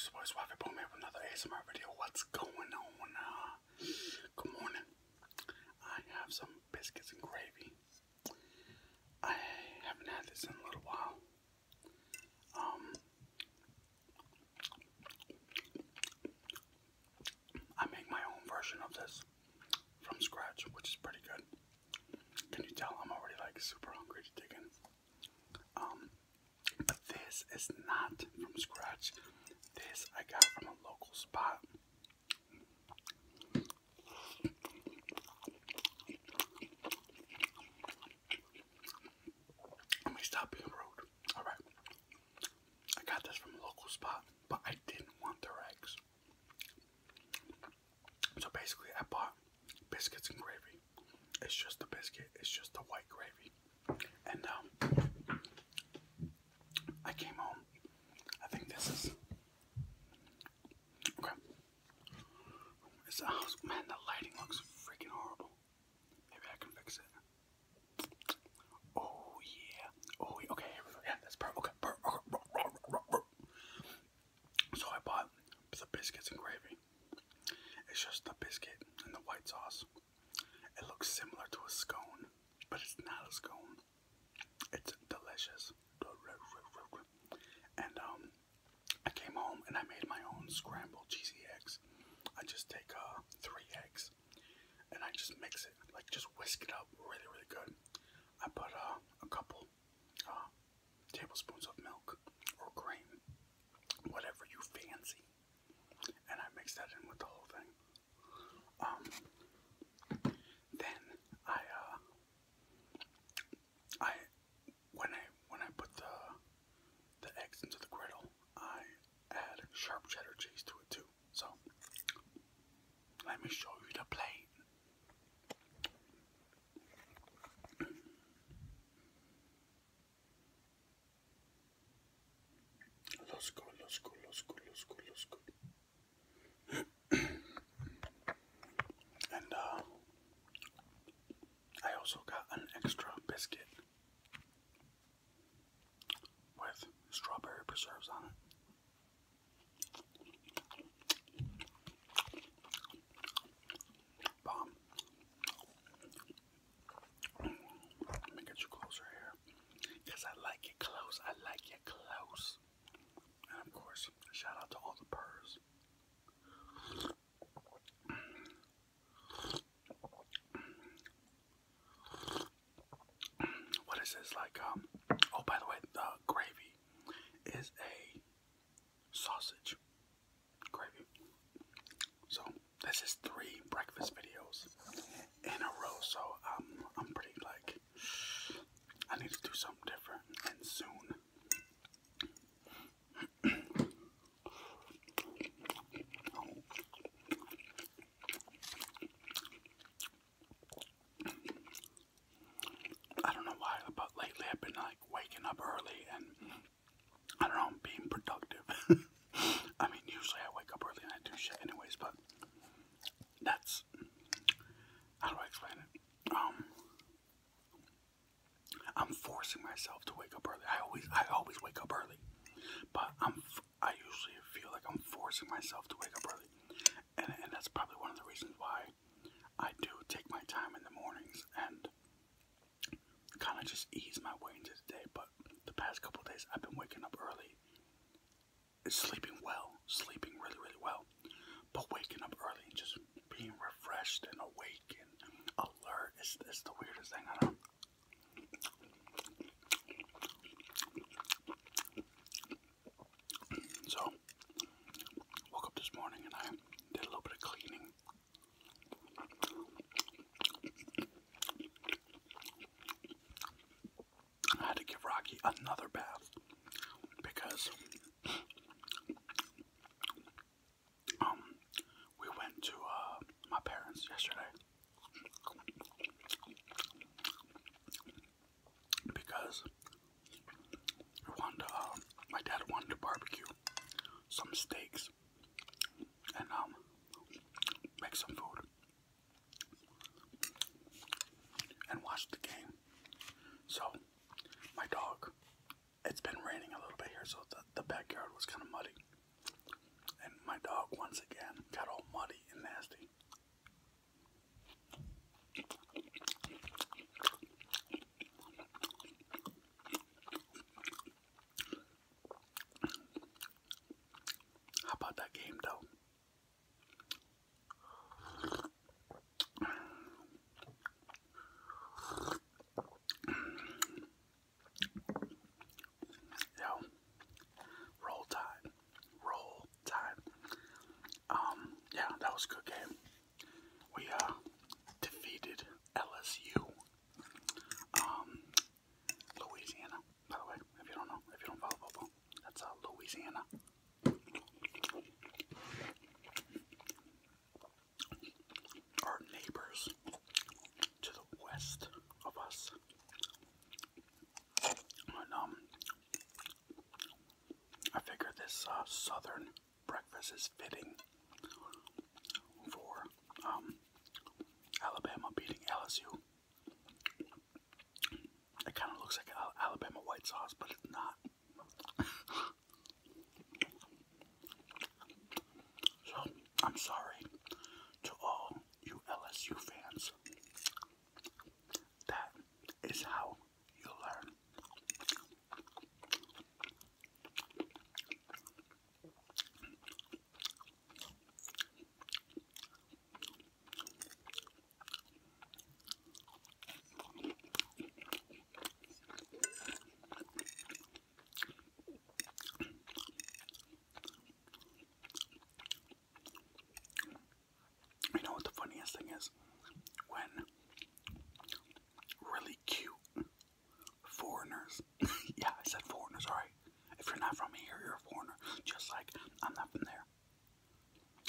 This is Boys Wife. Put me up another ASMR video. What's going on? Good morning. I have some biscuits and gravy. I haven't had this in a little while. I make my own version of this from scratch, which is pretty good. Can you tell I'm already like super hungry to dig in? But this is not from scratch. This I got from a local spot. Let me stop being rude. Alright. I got this from a local spot, but I didn't want their eggs. So basically I bought biscuits and gravy. It's just a biscuit, it's just the white gravy. And I came home. I think this is okay. It's man, the lighting looks freaking horrible. Maybe I can fix it. Oh yeah. Oh yeah. Okay, here we go. Yeah, that's perfect. Okay. So I bought the biscuits and gravy. It's just the biscuit and the white sauce. It looks similar to a scone, but it's not a scone. It's delicious. And I came home and I made my own scrambled cheesy eggs. I just take 3 eggs and I just mix it, like just whisk it up really, really good. I put a couple tablespoons of milk or cream, whatever you fancy, and I mix that in with the whole thing. Then when I put the eggs into the griddle, I add sharp cheddar cheese to it too. So let me show you the plate. Let's go. And I also got an extra biscuit with strawberry preserves on it. Bomb. Let me get you closer here, because I like it close. I like it close. And of course, shout out to all the purrs. What is this like? Oh, by the way, the gravy is a sausage gravy. So this is 3 breakfast videos in a row. So I'm pretty like, I need to do something different and soon. I don't know why, but lately I've been like waking up early and I don't know, being productive. I mean, usually I wake up early and I do shit anyways, but that's, how do I explain it? I'm forcing myself to wake up early. I always wake up early, but I usually feel like I'm forcing myself to wake up early, and that's probably one of the reasons why I do take my time in the mornings and kind of just ease my way into the day. But the past couple of days I've been waking up early, sleeping really, really well, but waking up early and just being refreshed and awake and alert is the weirdest thing. I don't know. So, woke up this morning and I did a little bit of cleaning. I had to give Rocky another bath because we went to my parents yesterday because we wanted to, my dad wanted to barbecue some steaks and make some food and watch the game. So my dog, it's been raining a little bit here, so the backyard was kind of muddy. and my dog once again got all muddy and nasty. How about that game, though? Yo, roll tide, roll tide. Yeah, that was a good game. We defeated LSU, Louisiana. By the way, if you don't know, if you don't follow football, that's Louisiana. Our neighbors to the west of us. And, I figured this southern breakfast is fitting for Alabama beating LSU. It kind of looks like Alabama white sauce, but it's not. So, I'm sorry to all you LSU fans. That is how you learn. You know what the funniest thing is? When really cute foreigners, yeah, I said foreigners, alright? If you're not from here, you're a foreigner. Just like I'm not from there.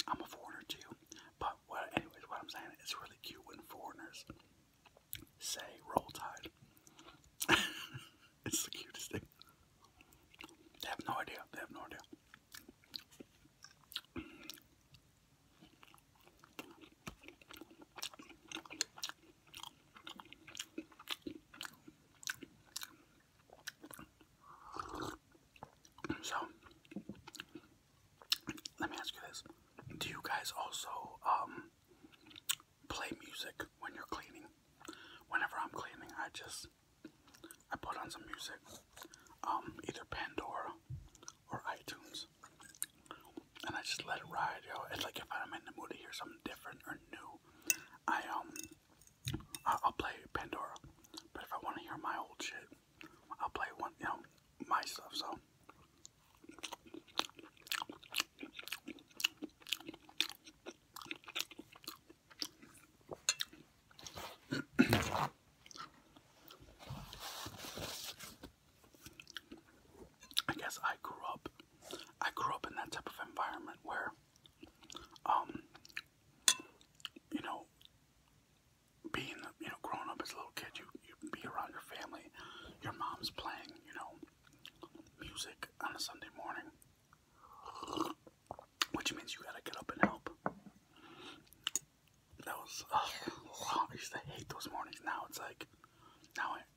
I'm a foreigner too. But anyways, what I'm saying, it's really cute when foreigners say roll tide. It's the cutest thing. They have no idea. They have no idea. So, let me ask you this. Do you guys also play music when you're cleaning? Whenever I'm cleaning, I put on some music. Either Pandora or iTunes. And I just let it ride, yo. It's like if I'm in the mood to hear something different or new, I'll play Pandora. But if I want to hear my old shit, I'll play one, my stuff, so. I guess I grew up in that type of environment where, being, growing up as a little kid, you be around your family, your mom's playing, music on a Sunday morning, which means you gotta get up and help. That was, I used to hate those mornings. Now it's like,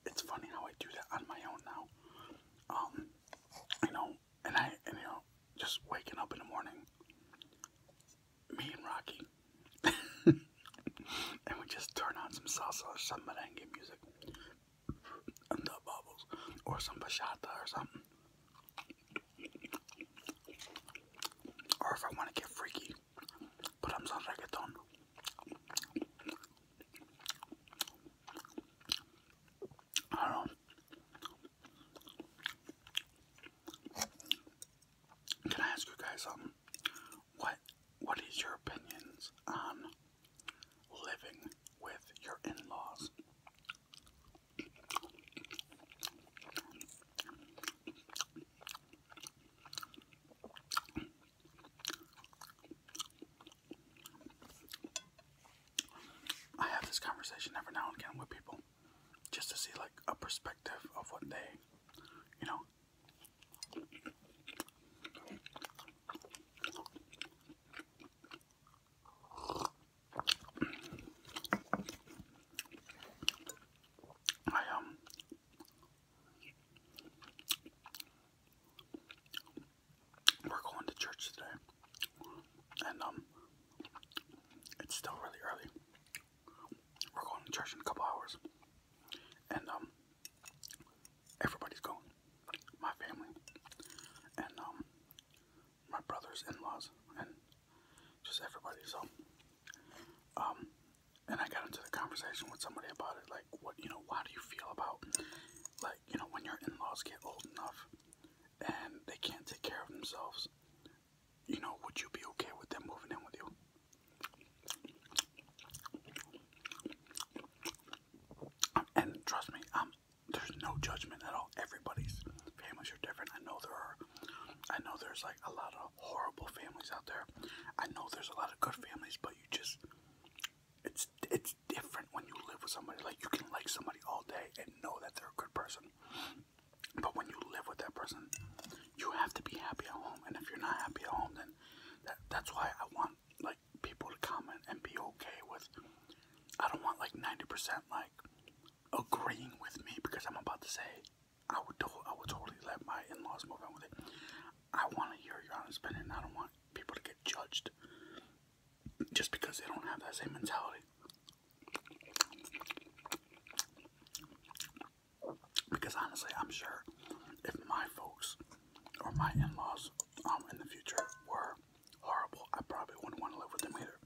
it's funny how I do that on my own now. And just waking up in the morning, me and Rocky, and we just turn on some salsa or some merengue music, and the bubbles, or some bachata or something. Or if I want to get freaky, put on some reggaeton. I don't know. Can I ask you guys, what is your opinions on living with your in-laws? I have this conversation every now and again with people, just to see like a perspective of what they, we're going to church today, and it's still really early. We're going to church in a couple hours, and everybody's going. My family, and my brother's in-laws, and just everybody. So, and I got into the conversation with somebody about it, like, what, how do you feel about, like, when your in-laws get old enough and they can't take care of themselves, would you be okay with them moving in with you? And trust me, there's no judgment at all. Everybody's families are different. I know there's like a lot of horrible families out there. I know there's a lot of good families, but it's different when you live with somebody. Like, you can like somebody all day and know that they're a good person, but when you live with that person, you have to be happy at home. And if you're not happy at home, then that's why I want, like, people to comment and be okay with. I don't want like 90% like agreeing with me because I'm about to say I would totally let my in-laws move in with it. I want to hear your honest opinion. I don't want people to get judged just because they don't have that same mentality. Because honestly, I'm sure if my folks or my in-laws in the future were horrible, I probably wouldn't want to live with them either.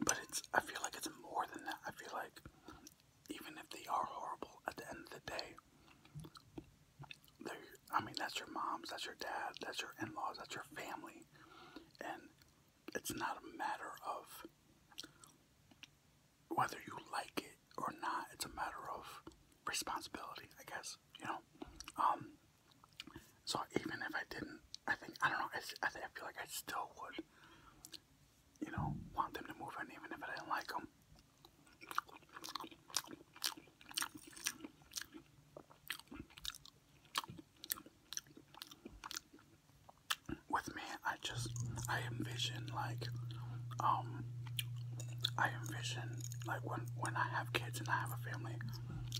But I feel like it's more than that. I feel like even if they are horrible, at the end of the day, that's your moms, that's your dad, that's your in-laws, that's your family. And it's not a matter of whether you like it or not. It's a matter of responsibility, I guess, So even if I didn't, I don't know, I feel like I still would, want them to move in even if I didn't like them. With me, I envision when I have kids and I have a family,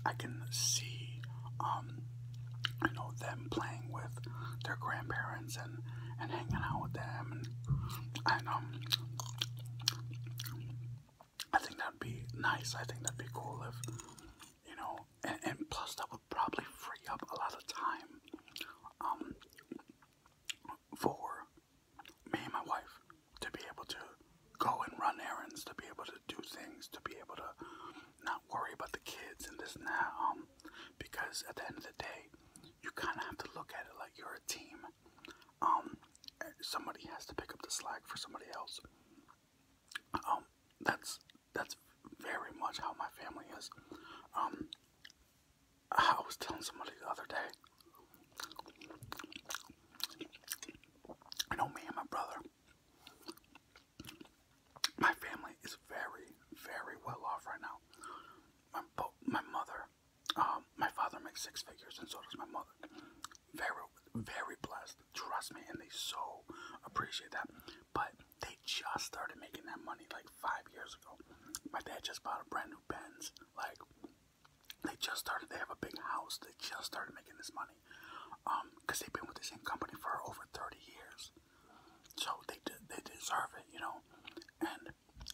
I can see, them playing with their grandparents and hanging out with them, and I think that'd be nice. I think that'd be cool if, and plus that would probably free up a lot of time, for me and my wife to be able to go and run errands, to be able to do things, to be able to not worry about the kids and this and that, because at the end of the day, you kind of have to look at it like you're a team. Somebody has to pick up the slack for somebody else. That's very much how my family is. I was telling somebody the other day, me and my brother, my family is very, very well off right now. My mother, my father makes 6 figures, and so does my mother. Very, very blessed. Trust me, and they so appreciate that. But they just started making that money like 5 years ago. My dad just bought a brand new Benz. Like, they have a big house. They just started making this money. Because they've been with the same company for over 30 years. So they deserve it, And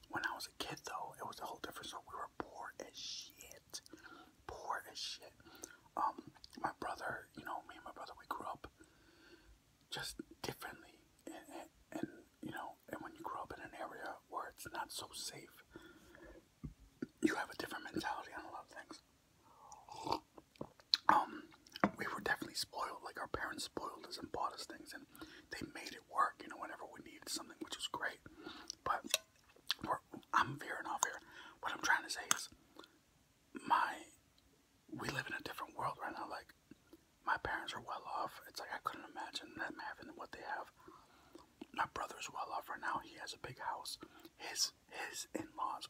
when I was a kid, though, it was a whole different story. We were poor as shit. Poor as shit. My brother, me and my brother, we grew up just differently. And when you grow up in an area where it's not so safe, you have a different mentality on a lot of things. We were definitely spoiled. Like, our parents spoiled us and bought us things, and they made it work, whenever we needed something, which was great. But I'm veering off here. What I'm trying to say is, we live in a different world right now. Like, my parents are well off. It's like I couldn't imagine them having what they have. My brother's well off right now. He has a big house. His in-laws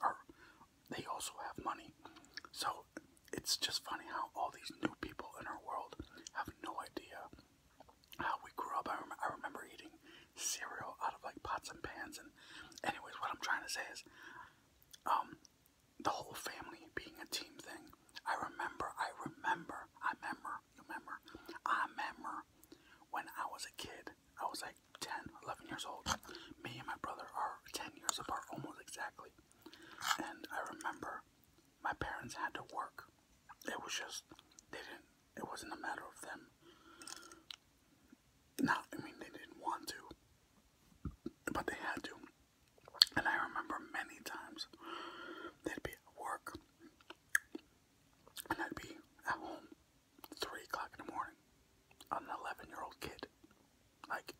they also have money. So it's just funny how all these new people in our world have no idea how we grew up. I remember eating cereal out of like pots and pans. And anyways, what I'm trying to say is, the whole family being a team thing. I remember when I was a kid, I was like 10, 11 years old. Me exactly. And I remember my parents had to work. It was just, it wasn't a matter of them. Not, I mean, they didn't want to, but they had to. And I remember many times they'd be at work and I'd be at home 3 o'clock in the morning, an 11-year-old kid, like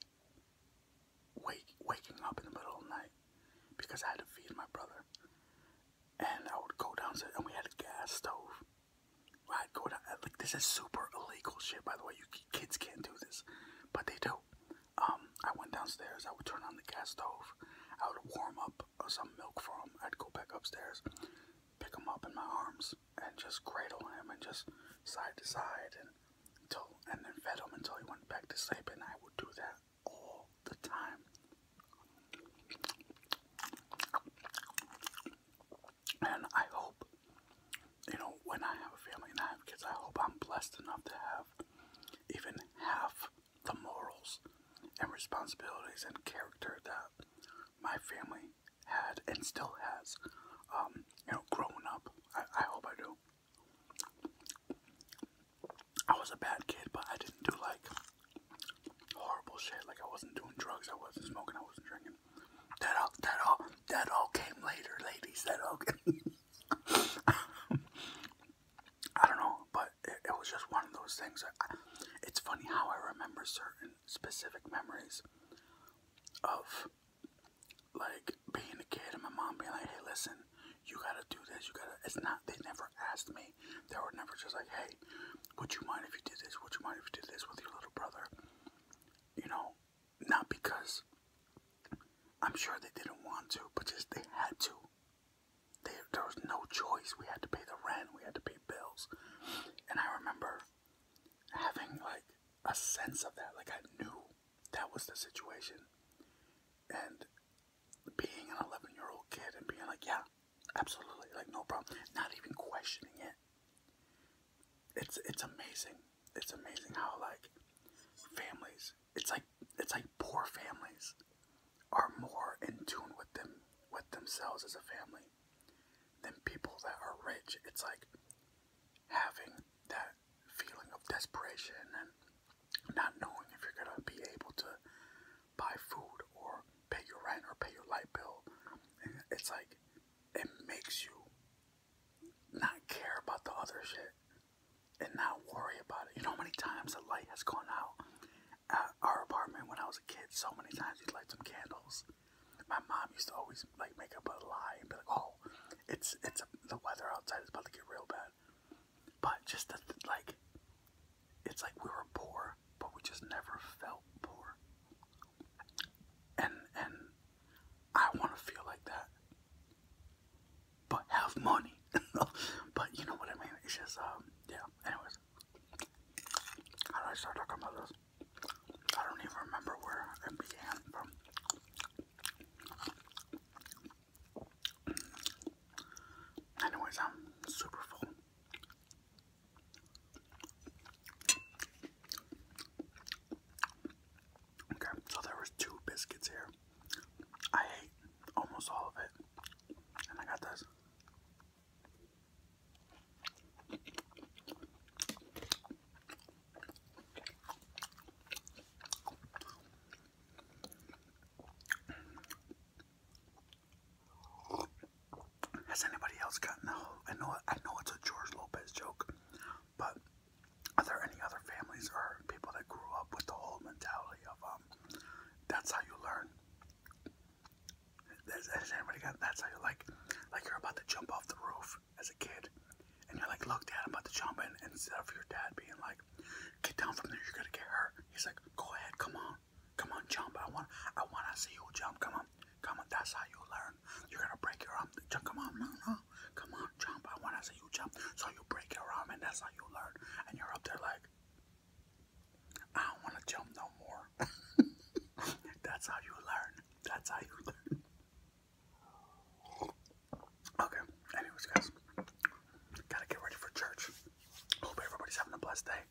waking up in the middle of the night because I had to feed my brother. And I would go downstairs, and we had a gas stove. I'd go down, like, this is super illegal shit, by the way. You kids can't do this, but they do. I went downstairs. I would turn on the gas stove. I would warm up some milk for him. I'd go back upstairs, pick him up in my arms, and just cradle him, and just side to side, and then fed him until he went back to sleep. And I would do that all the time. And I hope, when I have a family and I have kids, I hope I'm blessed enough to have even half the morals and responsibilities and character that my family had and still has, growing up. I hope I do. I was a bad kid, but I didn't do, like, horrible shit. Like, I wasn't doing drugs, I wasn't smoking, I wasn't drinking. That all came later, ladies. That all came. I don't know, but it was just one of those things. It's funny how I remember certain specific memories of, like, being a kid and my mom being like, hey, listen, you gotta do this, it's not, they never asked me. They were never just like, hey, would you mind if you did this? Would you mind if you did this with your little brother? Not because I'm sure they didn't want to, but just they had to. There was no choice. We had to pay the rent. We had to pay bills. And I remember having, like, a sense of that. Like, I knew that was the situation. And being an 11-year-old kid and being like, yeah, absolutely, like, no problem. Not even questioning it. It's amazing. It's amazing how, like, families, it's like poor families are more in tune with themselves as a family than people that are rich. It's like having that feeling of desperation and not knowing if you're gonna be able to buy food or pay your rent or pay your light bill. And it's like it makes you not care about the other shit and not worry about it. You know how many times the light has gone out at our apartment when I was a kid? So many times we'd light some candles. My mom used to always, like, make up a lie and be like, oh, the weather outside is about to get real bad. But just like, it's like we were poor, but we just never felt poor. And I want to feel like that, but have money. But you know what I mean? It's just, yeah. Anyways, how did I start talking about this? I don't even remember where it began from. Anyways, I'm super full. Okay, so there was 2 biscuits here. I ate almost all of it. And I got this. Has anybody else gotten I know it's a George Lopez joke, but are there any other families or people that grew up with the whole mentality of that's how you learn? Has anybody got that's how you like you're about to jump off the roof as a kid and you're like, look, Dad, I'm about to jump, and instead of your dad being like, get down from there, you're gonna get hurt, he's like, go ahead, come on, jump. I wanna see you jump. Come on, that's how you learn. You're gonna break your arm. Jump, come on, no, come on, jump. I wanna see you jump. So you break your arm, and that's how you learn. And you're up there like, I don't wanna jump no more. That's how you learn. That's how you learn. Okay, anyways, guys, gotta get ready for church. Hope everybody's having a blessed day.